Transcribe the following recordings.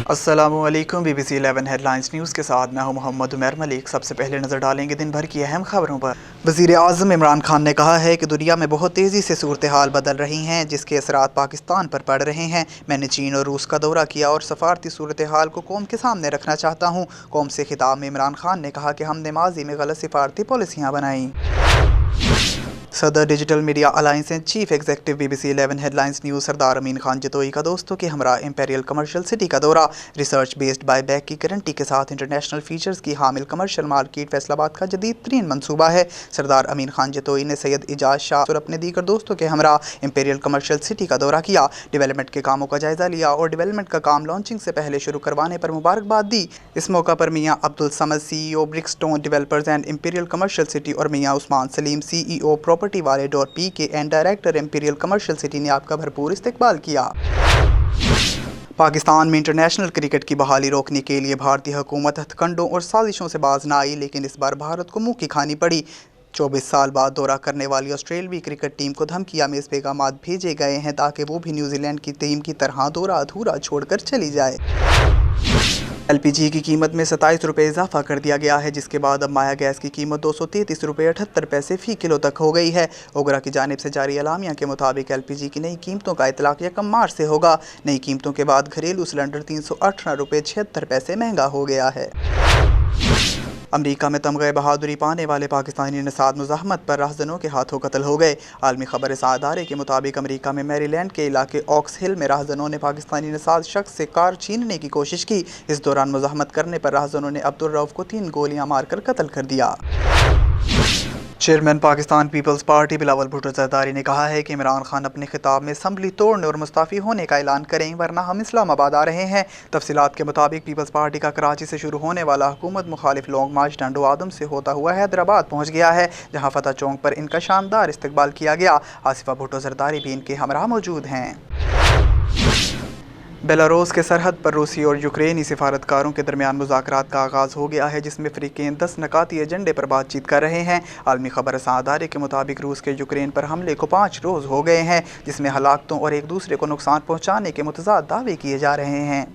अस्सलामुअलैकुम BBC 11 headlines news के साथ मैं हूं मोहम्मद उमर मलिक। सबसे पहले नज़र डालेंगे दिन भर की अहम खबरों पर। वज़ीर आज़म इमरान खान ने कहा है कि दुनिया में बहुत तेज़ी से सूरत हाल बदल रही हैं, जिसके असरात पाकिस्तान पर पड़ रहे हैं। मैंने चीन और रूस का दौरा किया और सफारती सूरत हाल को कौम के सामने रखना चाहता हूँ। कौम से खिताब में इमरान खान ने कहा कि हमने माजी में गलत सफारती पॉलिसियाँ बनाई। सदर digital media alliance and chief executive BBC 11 headlines news Sardar Amin Khan Jatoi का दोस्तों के हमरा इंपीरियल कमर्शियल सिटी का दौरा। रिसर्च बेस्ड बाय बैक की गारंटी के साथ इंटरनेशनल फीचर्स की हामिल कमर्शियल मार्केट फैसलाबाद का जदीद तरीन मनसूबा है। सरदार अमीन खान जतोई ने सैयद इजाज शाह और अपने दीगर दोस्तों के हमरा इंपीरियल कमर्शियल सिटी का दौरा किया, डेवलपमेंट के कामों का जायजा लिया और डेवलपमेंट का काम लॉन्चिंग से पहले शुरू करवाने पर मुबारकबाद दी। इस मौका पर Mian Abdul Samad CEO Brickstone developers and imperial commercial city और मियाँ उस्मान सलीम CEO प्रॉपर्टी वाले .PK and director imperial commercial city ने आपका भरपूर इस्तकबाल किया। पाकिस्तान में इंटरनेशनल क्रिकेट की बहाली रोकने के लिए भारतीय हुकूमत हथकंडों और साजिशों से बाज न आई, लेकिन इस बार भारत को मुंह की खानी पड़ी। 24 साल बाद दौरा करने वाली ऑस्ट्रेलियाई क्रिकेट टीम को धमकियां में इस पैगामात भेजे गए हैं ताकि वो भी न्यूजीलैंड की टीम की तरह दौरा अधूरा छोड़कर चली जाए। LPG की कीमत में 27 रुपये इजाफा कर दिया गया है, जिसके बाद अब माया गैस की कीमत 233 रुपये 78 पैसे फ़ी किलो तक हो गई है। ओगरा की जानिब से जारी एलामिया के मुताबिक LPG की नई कीमतों का इतलाक 1 मार्च से होगा। नई कीमतों के बाद घरेलू सिलेंडर 318 रुपये 76 पैसे महंगा हो गया है। अमरीका में तमग़े बहादुरी पाने वाले पाकिस्तानी नसाद मुज़ाहमत पर राहज़नों के हाथों कत्ल हो गए। आलमी खबर इदारे के मुताबिक अमरीका में मैरीलैंड के इलाके ऑक्स हिल में राहज़नों ने पाकिस्तानी नसाद शख्स से कार छीनने की कोशिश की। इस दौरान मुज़ाहमत करने पर राहज़नों ने अब्दुल रऊफ़ को 3 गोलियां मारकर कत्ल कर दिया। चेयरमैन पाकिस्तान पीपल्स पार्टी बिलावल भुट्टो ज़रदारी ने कहा है कि इमरान खान अपने खिताब में असम्बली तोड़ने और मुस्ताफ़ी होने का ऐलान करें, वरना हम इस्लामाबाद आ रहे हैं। तफसीलात के मुताबिक पीपल्स पार्टी का कराची से शुरू होने वाला हुकूमत मुखालिफ लॉन्ग मार्च डंडो आदम से होता हुआ हैदराबाद पहुँच गया है, जहाँ फतह चौक पर इनका शानदार इस्तकबाल किया गया। आसिफा भुट्टो ज़रदारी भी इनके हमरा मौजूद हैं। बेलारूस के सरहद पर रूसी और यूक्रेनी सिफारतकारों के दरमियान मुज़ाकरात का आगाज़ हो गया है, जिसमें फ़रीक़ैन 10 नकाती एजेंडे पर बातचीत कर रहे हैं। आलमी खबर अदारे के मुताबिक रूस के यूक्रेन पर हमले को 5 रोज़ हो गए हैं, जिसमें हलाकतों और एक दूसरे को नुकसान पहुँचाने के मुतज़ाद दावे किए जा रहे हैं।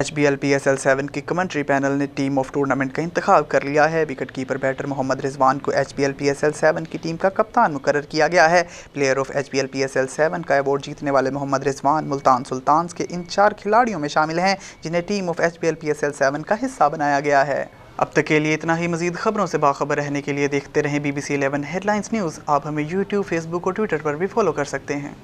HBL PSL 7 की कमेंट्री पैनल ने टीम ऑफ टूर्नामेंट का इंतखाब कर लिया है। Wicket keeper batter Mohammad Rizwan को HBL PSL 7 की टीम का कप्तान मुकर्रर किया गया है। प्लेयर ऑफ HBL PSL 7 का अवार्ड जीतने वाले मोहम्मद रिजवान मुल्तान सुल्तान्स के इन 4 खिलाड़ियों में शामिल हैं, जिन्हें टीम ऑफ HBL PSL 7 का हिस्सा बनाया गया है। अब तक के लिए इतना ही। मज़ीद खबरों से बाखबर रहने के लिए देखते रहें BBC 11 हेडलाइंस न्यूज़। आप हमें YouTube, Facebook और Twitter पर भी फॉलो कर सकते हैं।